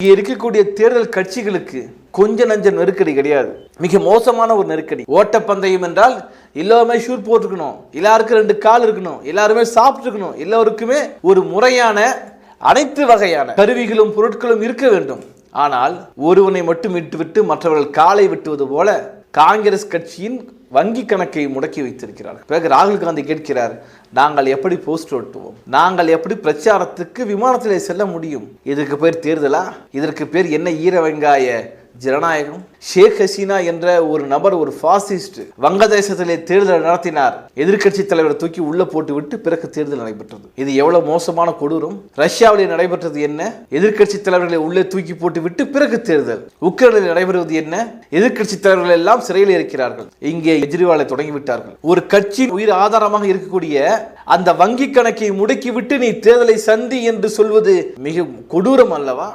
இங்கே இருக்கக்கூடிய தேர்தல் கட்சிகளுக்கு கொஞ்ச நஞ்ச நெருக்கடி கிடையாது, மிக மோசமான ஒரு நெருக்கடி. ஓட்டப்பந்தயம் என்றால் எல்லாருமே ஷூட் போட்டுருக்கணும், எல்லாருக்கும் 2 கால் இருக்கணும், எல்லாருமே சாப்பிட்டுருக்கணும், எல்லோருக்குமே ஒரு முறையான அனைத்து வகையான கருவிகளும் பொருட்களும் இருக்க வேண்டும். ஆனால் ஒருவனை மட்டும் விட்டுவிட்டு மற்றவர்கள் காலை வெட்டுவது போல காங்கிரஸ் கட்சியின் வங்கி கணக்கை முடக்கி வைத்திருக்கிறார். பிறகு ராகுல் காந்தி கேட்கிறார், நாங்கள் எப்படி போஸ்ட் ஓட்டுவோம், நாங்கள் எப்படி பிரச்சாரத்துக்கு விமானத்திலே செல்ல முடியும்? இதற்கு பேர் தேர்தலா? இதற்கு பேர் என்ன ஈர வெங்காய ஜனநாயகம்? ஷேக் ஹசீனா என்ற ஒரு நபர், ஒரு பாசிஸ்ட், வங்கதேசத்திலே தேர்தல் நடத்தினார். எதிர்கட்சி தலைவரை தூக்கி உள்ள போட்டு விட்டு பிறகு தேர்தல் நடைபெற்றது. இது எவ்வளவு மோசமான கொடூரம்! ரஷ்யாவிலே நடைபெற்றது என்ன? எதிர்கட்சி தலைவர்களை உள்ளே தூக்கி போட்டு விட்டு பிறகு தேர்தல். உக்ரைனில் நடைபெறுவது என்ன? எதிர்கட்சி தலைவர்கள் எல்லாம் சிறையில் இருக்கிறார்கள். இங்கே கெஜ்ரிவாலை தொடங்கிவிட்டார்கள். ஒரு கட்சியின் உயிர் ஆதாரமாக இருக்கக்கூடிய அந்த வங்கி கணக்கை முடக்கிவிட்டு நீ தேர்தலை சந்தி என்று சொல்வது மிக கொடூரம் அல்லவா?